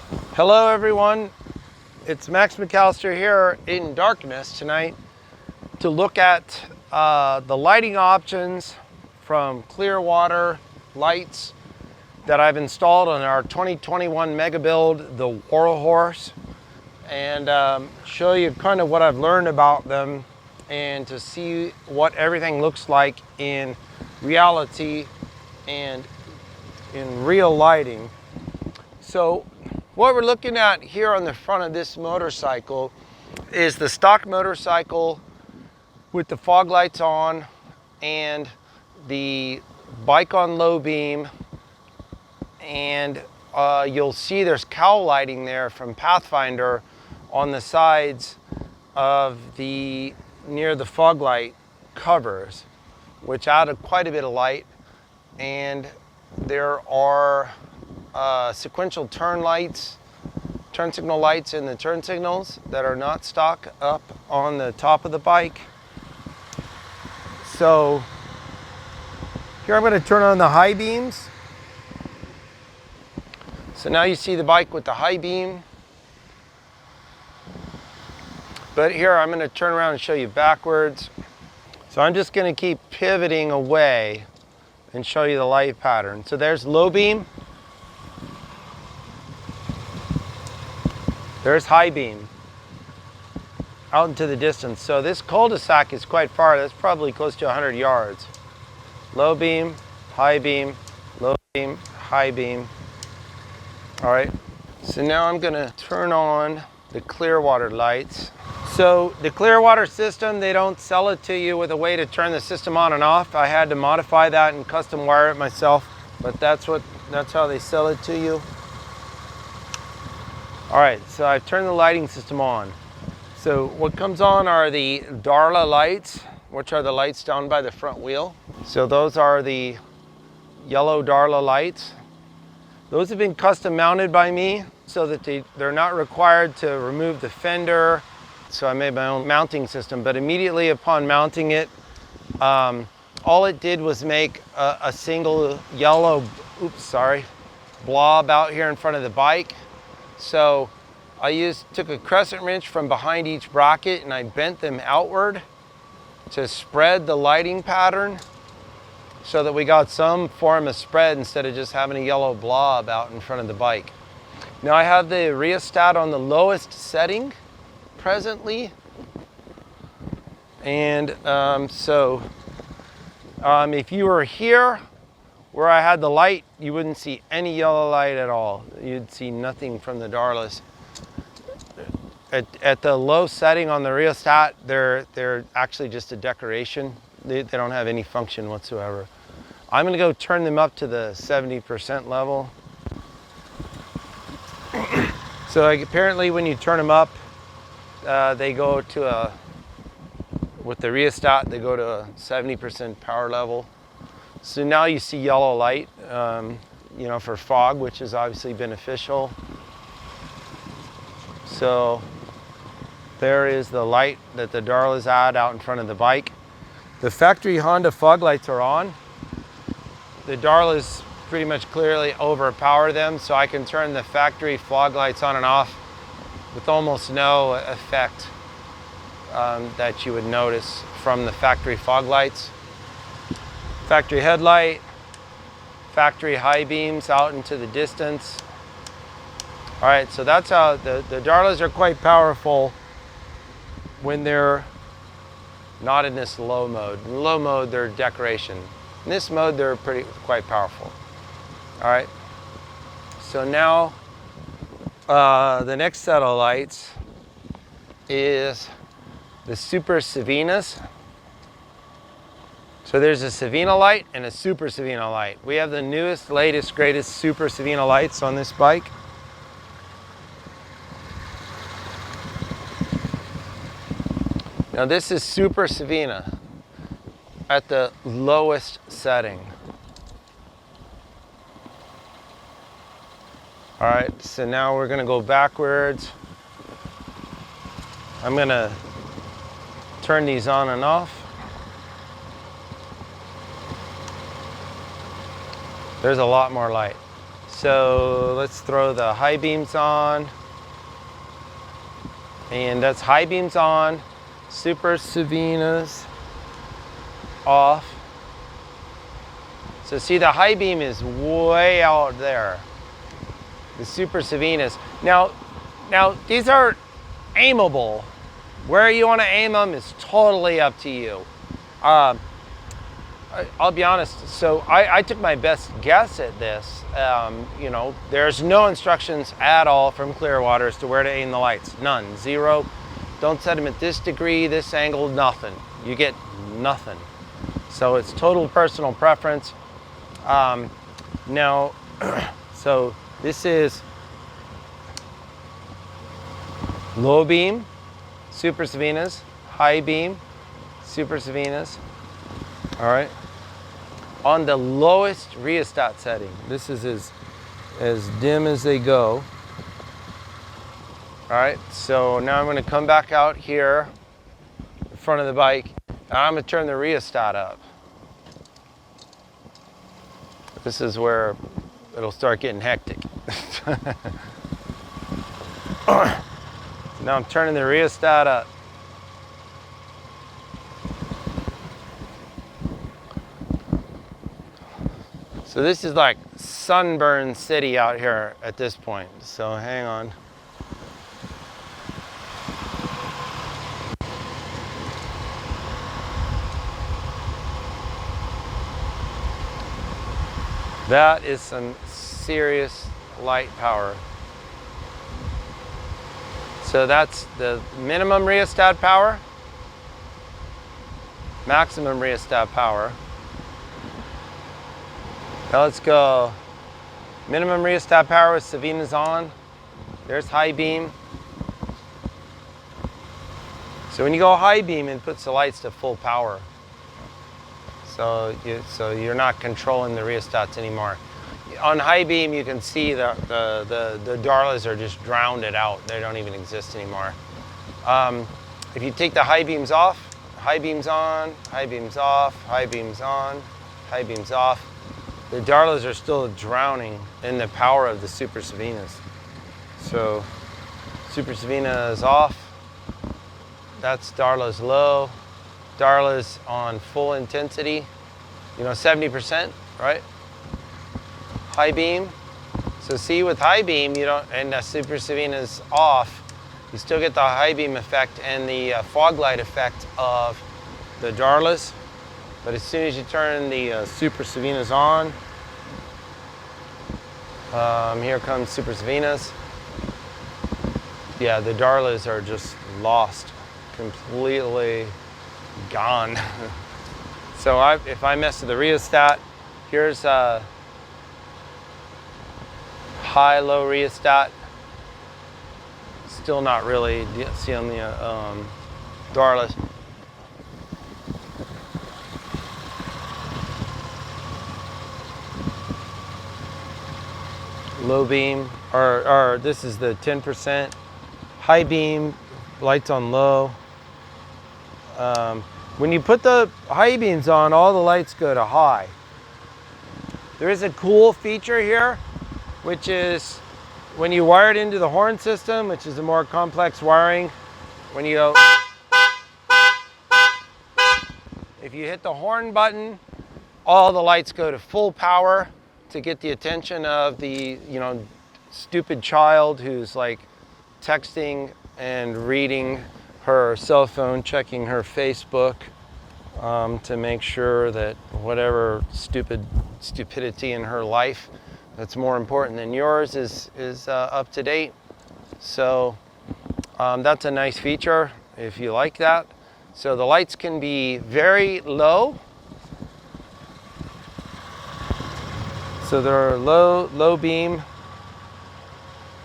Hello everyone, it's Max McAllister here in darkness tonight to look at the lighting options from Clearwater lights that I've installed on our 2021 mega build, the Warhorse, and show you kind of what I've learned about them and to see what everything looks like in reality and in real lighting. So what we're looking at here on the front of this motorcycle is the stock motorcycle with the fog lights on and the bike on low beam, and you'll see there's cowl lighting there from Pathfinder on the sides of the near the fog light covers, which added quite a bit of light. And there are sequential turn lights, turn signal lights in the turn signals that are not stock up on the top of the bike. So here I'm going to turn on the high beams. So now you see the bike with the high beam. But here I'm going to turn around and show you backwards. So I'm just going to keep pivoting away and show you the light pattern. So there's low beam. There's high beam out into the distance. So this cul-de-sac is quite far. That's probably close to 100 yards. Low beam, high beam, low beam, high beam. All right. So now I'm going to turn on the Clearwater lights. So the Clearwater system, they don't sell it to you with a way to turn the system on and off. I had to modify that and custom wire it myself, but that's how they sell it to you. All right, so I've turned the lighting system on. So what comes on are the Darla lights, which are the lights down by the front wheel. So those are the yellow Darla lights. Those have been custom mounted by me so that they're not required to remove the fender. So I made my own mounting system, but immediately upon mounting it, all it did was make a single yellow, blob out here in front of the bike. So I took a crescent wrench from behind each bracket and I bent them outward to spread the lighting pattern so that we got some form of spread instead of just having a yellow blob out in front of the bike. Now I have the rheostat on the lowest setting presently, and if you were here where I had the light, you wouldn't see any yellow light at all. You'd see nothing from the Darlas. At the low setting on the rheostat, they're actually just a decoration. They don't have any function whatsoever. I'm gonna go turn them up to the 70% level. So apparently when you turn them up, they go to with the rheostat, they go to a 70% power level. So now you see yellow light, for fog, which is obviously beneficial. So there is the light that the Darla's had out in front of the bike. The factory Honda fog lights are on. The Darla's pretty much clearly overpower them, so I can turn the factory fog lights on and off with almost no effect that you would notice from the factory fog lights. Factory headlight, factory high beams out into the distance. All right, so that's how the Darlas are quite powerful when they're not in this low mode. In low mode, they're decoration. In this mode, they're quite powerful. All right, so now the next set of lights is the Super Savinas. So there's a Savina light and a Super Savina light. We have the newest, latest, greatest Super Savina lights on this bike. Now this is Super Savina at the lowest setting. All right, so now we're gonna go backwards. I'm gonna turn these on and off. There's a lot more light. So let's throw the high beams on. And that's high beams on, Super Savinas off. So see, the high beam is way out there. The Super Savinas. Now these are aimable. Where you want to aim them is totally up to you. I'll be honest, so I took my best guess at this. You know, there's no instructions at all from Clearwater as to where to aim the lights. None, zero. Don't set them at this degree, this angle, nothing. You get nothing. So it's total personal preference. Now, so this is low beam, Super Savinas, high beam, Super Savinas. All right. On the lowest rheostat setting, this is as dim as they go. All right, so now I'm going to come back out here in front of the bike, and I'm going to turn the rheostat up. This is where it'll start getting hectic. Now I'm turning the rheostat up. So this is like sunburn city out here at this point. So hang on. That is some serious light power. So that's the minimum rheostat power, maximum rheostat power. Now let's go. Minimum rheostat power with Savina's on. There's high beam. So when you go high beam, it puts the lights to full power. So you're not controlling the rheostats anymore. On high beam, you can see the Darlas are just drowned out. They don't even exist anymore. If you take the high beams off, high beams on, high beams off, high beams on, high beams off, the Darlas are still drowning in the power of the Super Savinas. So Super Savina is off. That's Darla's low. Darla's on full intensity, 70%, right? High beam. So see, with high beam, you don't, and the Super Savina's off, you still get the high beam effect and the fog light effect of the Darlas. But as soon as you turn the Super Savinas on, here comes Super Savinas. Yeah, the Darlas are just lost, completely gone. So if I mess with the rheostat, here's high-low rheostat. Still not really, see on the Darlas. Low beam, or this is the 10%. High beam, lights on low. When you put the high beams on, all the lights go to high. There is a cool feature here, which is when you wire it into the horn system, which is a more complex wiring, when you go, if you hit the horn button, all the lights go to full power to get the attention of the, stupid child who's like texting and reading her cell phone, checking her Facebook, to make sure that whatever stupidity in her life that's more important than yours is up to date. So that's a nice feature if you like that. So the lights can be very low. So they're low beam.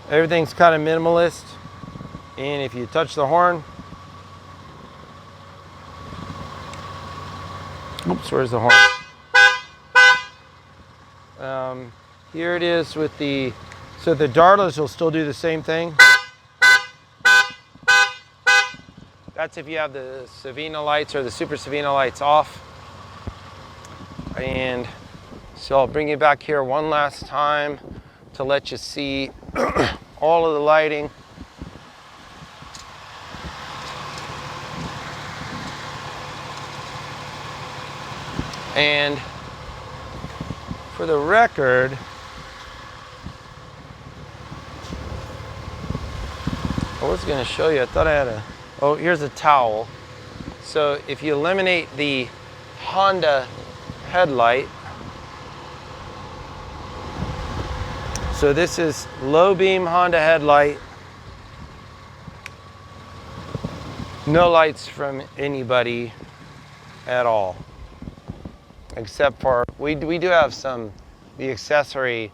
Everything's kind of minimalist. And if you touch the horn, oops, where's the horn? Here it is with the, so the Darlas will still do the same thing. That's if you have the Savina lights or the Super Savina lights off. And so I'll bring you back here one last time to let you see all of the lighting. And for the record, I was going to show you, I thought I had a, oh, here's a towel. So if you eliminate the Honda headlight, so this is low beam Honda headlight, no lights from anybody at all, except for, we do have some, the accessory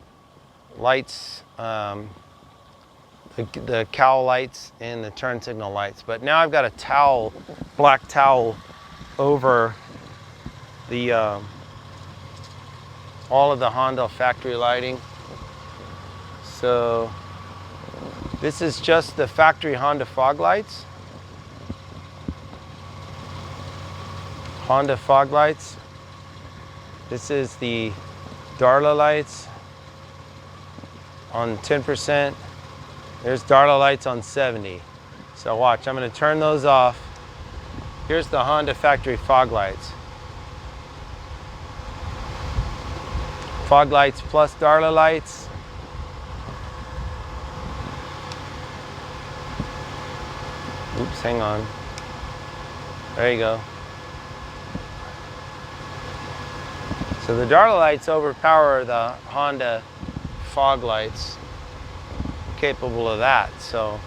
lights, the cowl lights and the turn signal lights. But now I've got a towel, black towel over the all of the Honda factory lighting. So this is just the factory Honda fog lights. Honda fog lights. This is the Darla lights on 10%. There's Darla lights on 70. So watch, I'm going to turn those off. Here's the Honda factory fog lights. Fog lights plus Darla lights. Oops, hang on. There you go. So the Darla lights overpower the Honda fog lights, capable of that. So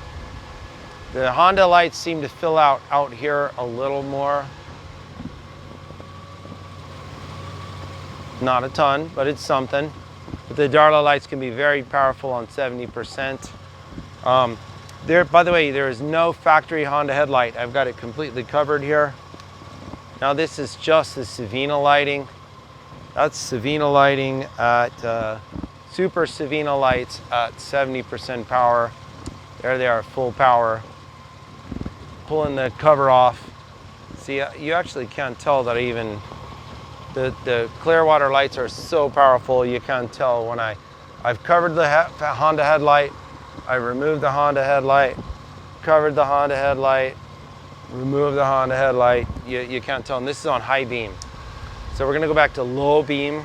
the Honda lights seem to fill out here a little more. Not a ton, but it's something. But the Darla lights can be very powerful on 70%. By the way, there is no factory Honda headlight. I've got it completely covered here. Now this is just the Savina lighting. That's Savina lighting at super Savina lights at 70% power. There they are, full power. Pulling the cover off. See, you actually can't tell that the Clearwater lights are so powerful, you can't tell when I've covered the Honda headlight, I removed the Honda headlight, covered the Honda headlight, removed the Honda headlight. You can't tell, and this is on high beam. So we're gonna go back to low beam.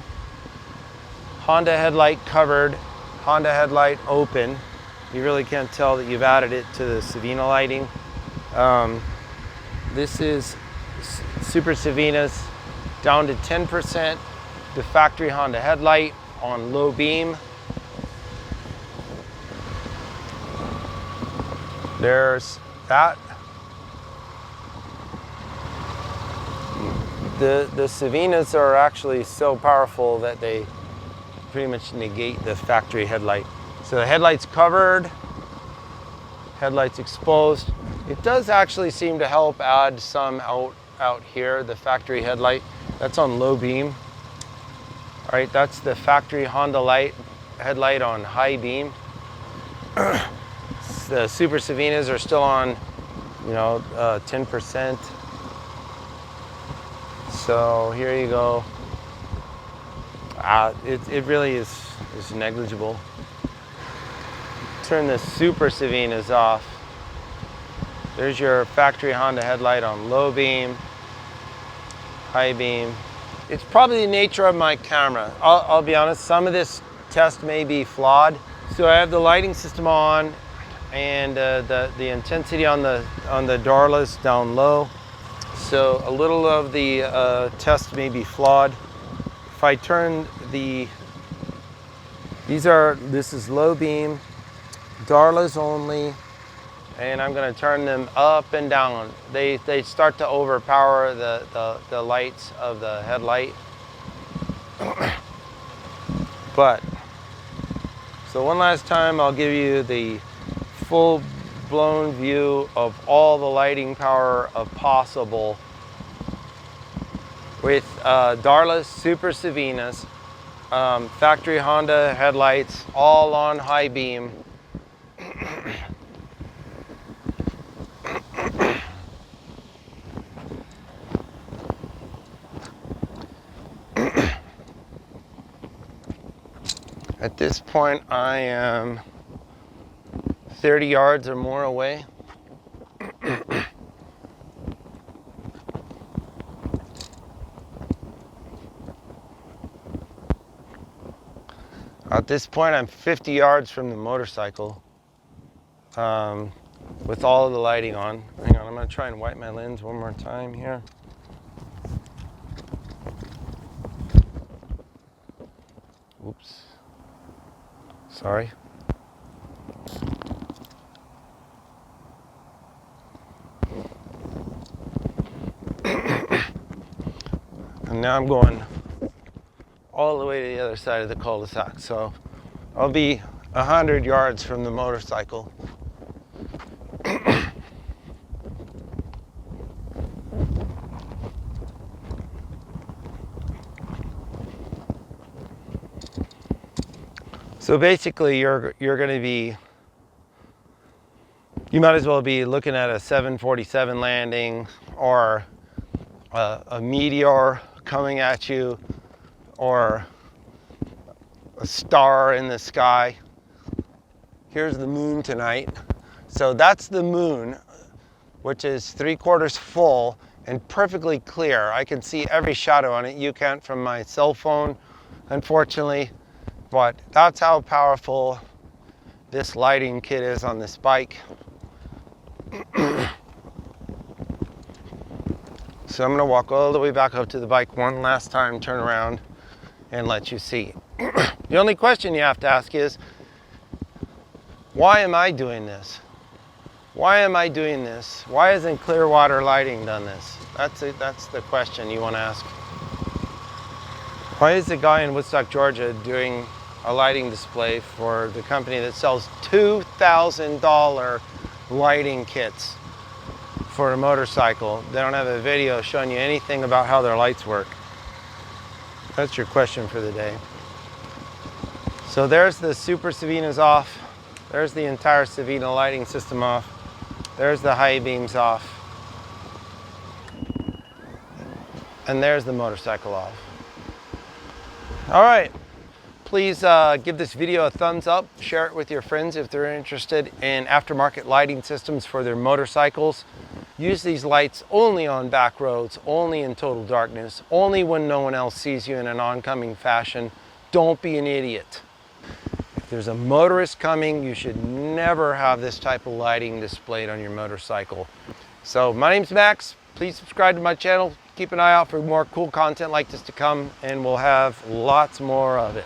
Honda headlight covered, Honda headlight open. You really can't tell that you've added it to the Savina lighting. This is Super Savina's down to 10%. The factory Honda headlight on low beam. There's that. The Savinas are actually so powerful that they pretty much negate the factory headlight. So the headlight's covered, headlights exposed. It does actually seem to help add some out here, the factory headlight. That's on low beam. All right, that's the factory Honda headlight on high beam. The Super Savinas are still on, 10%. So here you go. It really is negligible. Turn the Super Savinas off. There's your factory Honda headlight on low beam, high beam. It's probably the nature of my camera. I'll be honest, some of this test may be flawed. So I have the lighting system on, and the intensity on the Darla's down low. So a little of the test may be flawed. If I turn this is low beam, Darla's only, and I'm going to turn them up and down. They start to overpower the lights of the headlight. But so one last time, I'll give you the full-blown view of all the lighting power possible with Darla's Super Savinas, factory Honda headlights, all on high beam. At this point, I am 30 yards or more away. At this point, I'm 50 yards from the motorcycle with all of the lighting on. Hang on, I'm going to try and wipe my lens one more time here. Oops. Sorry. And now I'm going all the way to the other side of the cul-de-sac. So I'll be 100 yards from the motorcycle. So basically you might as well be looking at a 747 landing, or a meteor coming at you, or a star in the sky. Here's the moon tonight. So that's the moon, which is 3/4 full and perfectly clear. I can see every shadow on it. You can't from my cell phone, unfortunately, but that's how powerful this lighting kit is on this bike. So I'm gonna walk all the way back up to the bike one last time, turn around, and let you see. The only question you have to ask is, why am I doing this? Why am I doing this? Why hasn't Clearwater Lighting done this? That's the question you want to ask. Why is the guy in Woodstock, Georgia doing a lighting display for the company that sells $2,000 lighting kits for a motorcycle? They don't have a video showing you anything about how their lights work. That's your question for the day. So there's the Super Savinas off. There's the entire Savina lighting system off. There's the high beams off. And there's the motorcycle off. All right. Please give this video a thumbs up. Share it with your friends if they're interested in aftermarket lighting systems for their motorcycles. Use these lights only on back roads, only in total darkness, only when no one else sees you in an oncoming fashion. Don't be an idiot. If there's a motorist coming, you should never have this type of lighting displayed on your motorcycle. So my name's Max. Please subscribe to my channel. Keep an eye out for more cool content like this to come, and we'll have lots more of it.